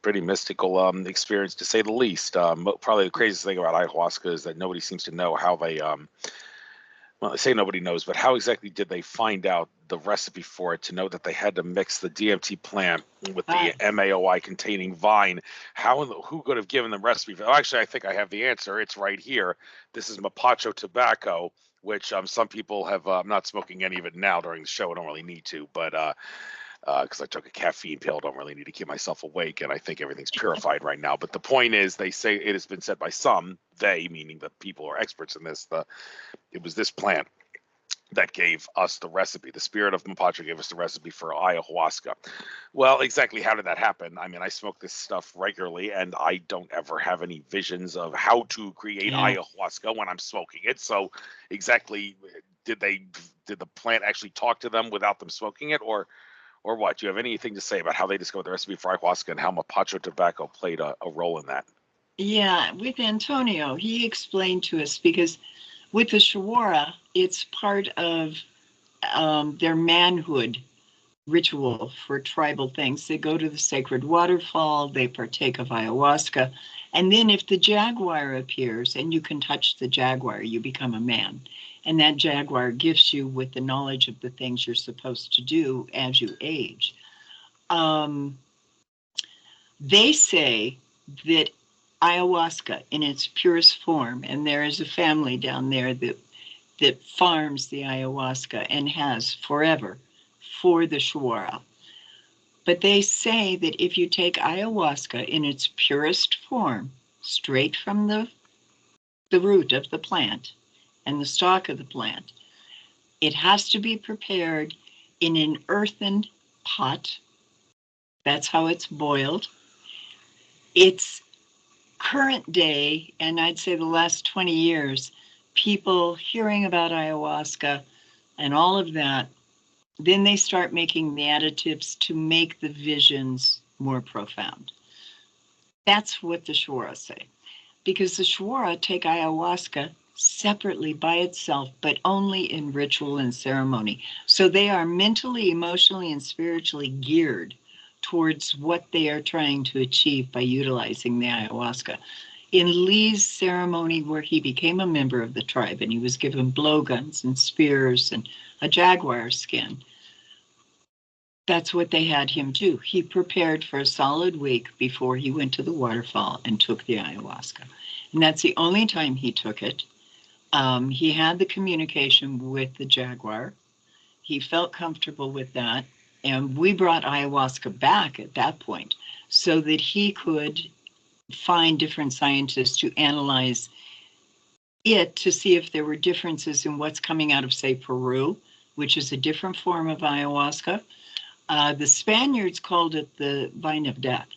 mystical experience to say the least. Probably the craziest thing about ayahuasca is that nobody seems to know how they well, I say nobody knows, but how exactly did they find out the recipe for it to know that they had to mix the DMT plant with the MAOI containing vine? Who could have given them recipe for? Actually, I think I have the answer. It's right here. This is Mapacho tobacco, which some people have. I'm not smoking any of it now during the show. I don't really need to, but because I took a caffeine pill, don't really need to keep myself awake, and I think everything's purified right now. But the point is, they say it has been said by some, they meaning the people who are experts in this, it was this plant that gave us the recipe. The spirit of Mapacho gave us the recipe for ayahuasca. Well, exactly how did that happen? I mean, I smoke this stuff regularly, and I don't ever have any visions of how to create Yeah. ayahuasca when I'm smoking it. So, exactly, did the plant actually talk to them without them smoking it, or what? Do you have anything to say about how they discovered the recipe for ayahuasca and how Mapacho tobacco played a role in that? Yeah, with Antonio, he explained to us because with the Shawara, it's part of their manhood ritual for tribal things. They go to the sacred waterfall, they partake of ayahuasca, and then if the jaguar appears and you can touch the jaguar, you become a man. And that jaguar gifts you with the knowledge of the things you're supposed to do as you age. Um, they say that ayahuasca in its purest form, and there is a family down there that farms the ayahuasca and has forever for the Shawara. But they say that if you take ayahuasca in its purest form, straight from the root of the plant and the stalk of the plant, it has to be prepared in an earthen pot. That's how it's boiled. It's current day, and I'd say the last 20 years, people hearing about ayahuasca and all of that, then they start making the additives to make the visions more profound. That's what the Shura say. because the Shwara take ayahuasca separately by itself, but only in ritual and ceremony. So they are mentally, emotionally, and spiritually geared towards what they are trying to achieve by utilizing the ayahuasca. In Lee's ceremony, where he became a member of the tribe and he was given blowguns and spears and a jaguar skin, that's what they had him do. He prepared for a solid week before he went to the waterfall and took the ayahuasca. And that's the only time he took it. He had the communication with the jaguar. He felt comfortable with that. And we brought ayahuasca back at that point so that he could find different scientists to analyze it to see if there were differences in what's coming out of, say, Peru, which is a different form of ayahuasca. The Spaniards called it the vine of death,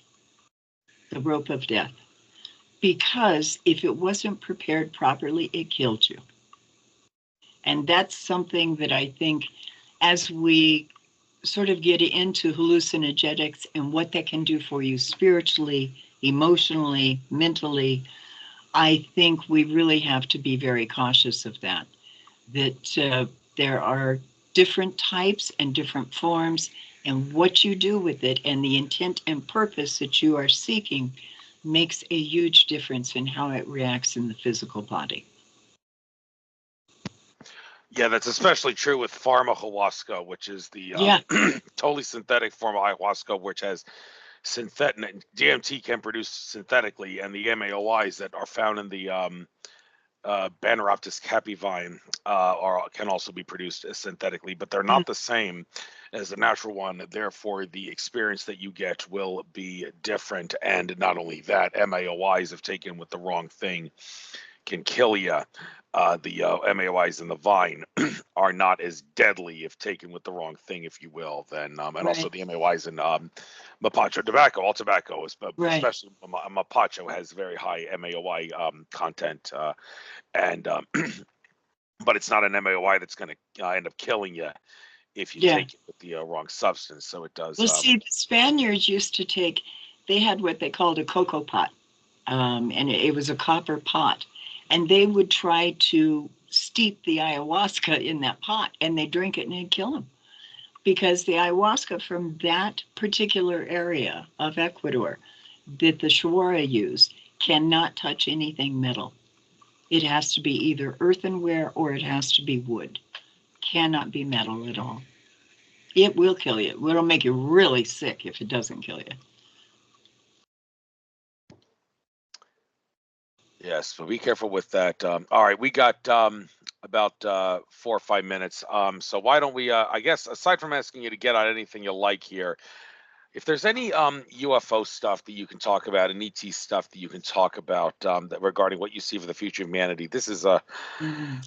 the rope of death, because if it wasn't prepared properly, it killed you. And that's something that I think, as we sort of get into hallucinogenics and what that can do for you spiritually, emotionally, mentally, I think we really have to be very cautious of that, that there are different types and different forms, and what you do with it and the intent and purpose that you are seeking makes a huge difference in how it reacts in the physical body. Yeah, that's especially true with pharmahuasca, which is the totally synthetic form of ayahuasca, which has synthetic DMT can produce synthetically, and the MAOIs that are found in the Banoraptis capivine can also be produced synthetically, but they're not the same as the natural one. Therefore, the experience that you get will be different. And not only that, MAOIs, if taken with the wrong thing, can kill you. The MAOIs in the vine are not as deadly if taken with the wrong thing, if you will. Then, and also the MAOIs in Mapacho tobacco, all tobacco, especially Mapacho, has very high MAOI content, and but it's not an MAOI that's going to end up killing you if you take it with the wrong substance. So it does. Well, see, the Spaniards used to take. They had what they called a cocoa pot, and it was a copper pot. And they would try to steep the ayahuasca in that pot, and they drink it and it'd kill them. Because the ayahuasca from that particular area of Ecuador that the Shwara use cannot touch anything metal. It has to be either earthenware or it has to be wood. Cannot be metal at all. It will kill you. It'll make you really sick if it doesn't kill you. Yes, but be careful with that. All right, we got about 4 or 5 minutes. So why don't we, I guess, aside from asking you to get on anything you like here, if there's any UFO stuff that you can talk about, and ET stuff that you can talk about that regarding what you see for the future of humanity, this is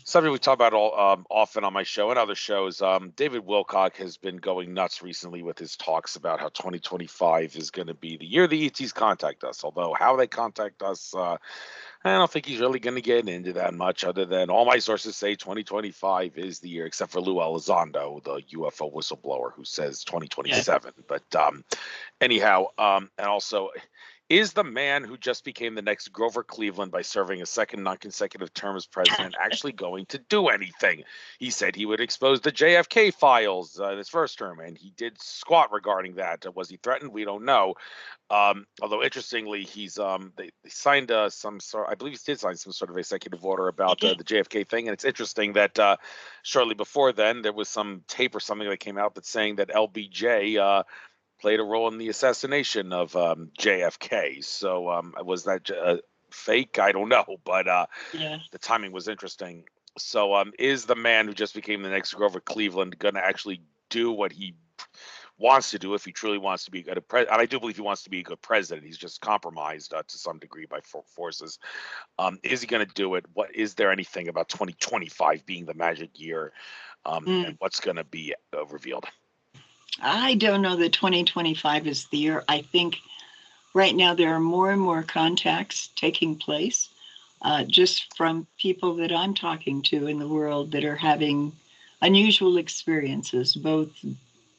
something we talk about all often on my show and other shows. David Wilcock has been going nuts recently with his talks about how 2025 is going to be the year the ETs contact us. Although how they contact us, I don't think he's really going to get into that much, other than all my sources say 2025 is the year, except for Lou Elizondo, the UFO whistleblower, who says 2027. But anyhow, and also, is the man who just became the next Grover Cleveland by serving a second non-consecutive term as president actually going to do anything? He said he would expose the JFK files in his first term, and he did squat regarding that. Was he threatened? We don't know. Although interestingly, he's they signed some sort. I believe he did sign some sort of executive order about the JFK thing, and it's interesting that shortly before then there was some tape or something that came out that's saying that LBJ played a role in the assassination of JFK. So was that fake? I don't know, but the timing was interesting. So is the man who just became the next Grover Cleveland going to actually do what he wants to do, if he truly wants to be a good president? And I do believe he wants to be a good president. He's just compromised to some degree by forces. Is he going to do it? What is there anything about 2025 being the magic year, and what's going to be revealed? I don't know that 2025 is the year. I think right now there are more and more contacts taking place, just from people that I'm talking to in the world that are having unusual experiences, both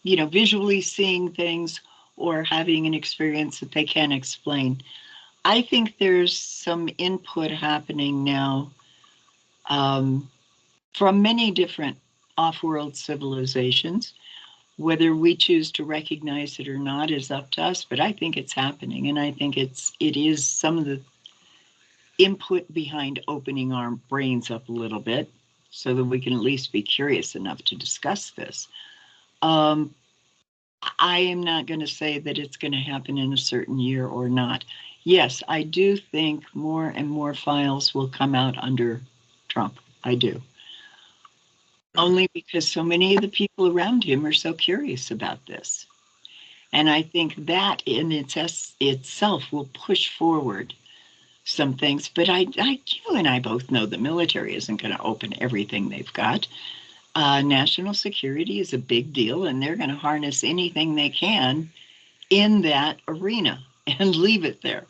visually seeing things or having an experience that they can't explain. I think there's some input happening now from many different off-world civilizations. Whether we choose to recognize it or not is up to us, but I think it's happening, and I think it is some of the input behind opening our brains up a little bit so that we can at least be curious enough to discuss this. I am not going to say that it's going to happen in a certain year or not. Yes, I do think more and more files will come out under Trump. I do. Only because so many of the people around him are so curious about this. And I think that in itself will push forward some things. But you and I both know the military isn't going to open everything they've got. National security is a big deal, and they're going to harness anything they can in that arena and leave it there.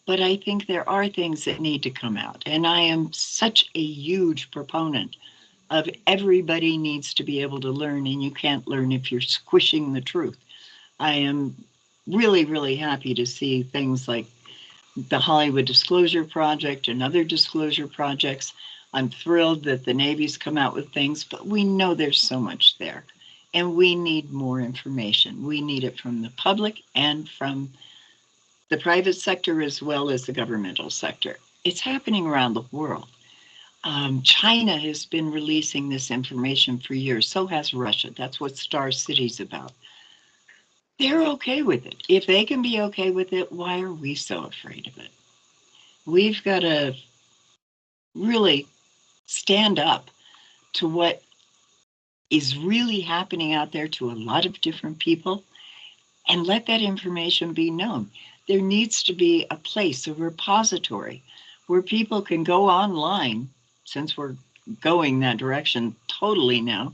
But I think there are things that need to come out. And I am such a huge proponent of everybody needs to be able to learn, and you can't learn if you're squishing the truth. I am really, really happy to see things like the Hollywood Disclosure Project and other disclosure projects. I'm thrilled that the Navy's come out with things, but we know there's so much there, and we need more information. We need it from the public and from the private sector as well as the governmental sector. It's happening around the world. China has been releasing this information for years. So has Russia. That's what Star City's about. They're okay with it. If they can be okay with it, why are we so afraid of it? We've got to really stand up to what is really happening out there to a lot of different people and let that information be known. There needs to be a place, a repository, where people can go online, since we're going that direction totally now,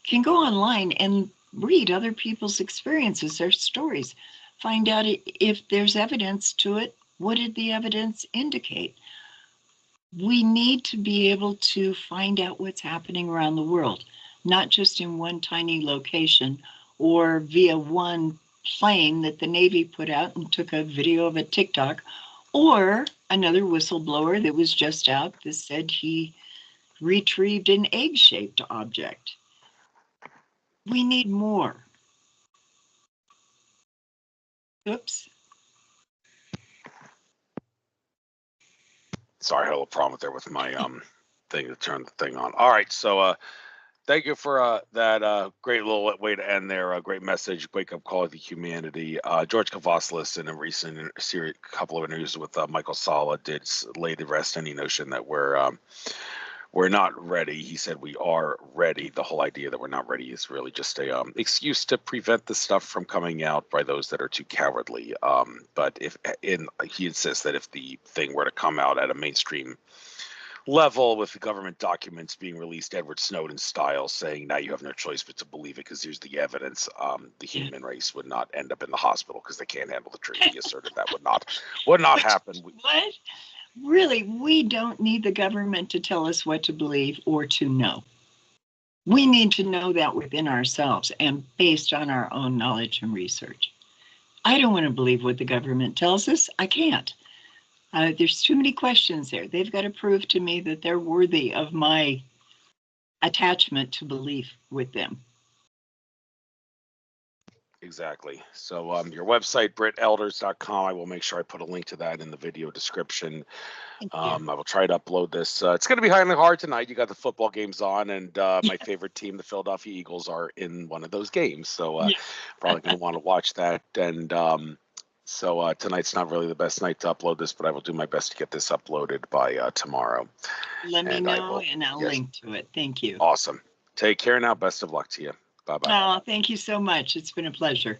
can go online and read other people's experiences, their stories, find out if there's evidence to it. What did the evidence indicate? We need to be able to find out what's happening around the world, not just in one tiny location or via one plane that the Navy put out and took a video of a TikTok, or another whistleblower that was just out that said he retrieved an egg-shaped object. We need more. Oops. Sorry, I had a little problem there with my thing to turn the thing on. All right, so thank you for that great little way to end there. A great message, wake up call to humanity. George Kavaslis, in a recent couple of interviews with Michael Sala, did lay to rest any notion that we're not ready. He said we are ready. The whole idea that we're not ready is really just a excuse to prevent the stuff from coming out by those that are too cowardly. But he insists that if the thing were to come out at a mainstream level with the government documents being released Edward Snowden style, saying now you have no choice but to believe it because here's the evidence, the human race would not end up in the hospital because they can't handle the truth. He asserted that would not happen. What? Really, we don't need the government to tell us what to believe or to know. We need to know that within ourselves and based on our own knowledge and research. I don't want to believe what the government tells us. I can't. There's too many questions there. They've got to prove to me that they're worthy of my attachment to belief with them. Exactly. So your website, BritElders.com. I will make sure I put a link to that in the video description. I will try to upload this. It's going to be hard tonight. You got the football games on, and my favorite team, the Philadelphia Eagles, are in one of those games. So probably going to want to watch that. And so tonight's not really the best night to upload this, but I will do my best to get this uploaded by tomorrow. Let me know, and I'll link to it. Thank you. Awesome. Take care now. Best of luck to you. Bye-bye. Oh, thank you so much. It's been a pleasure.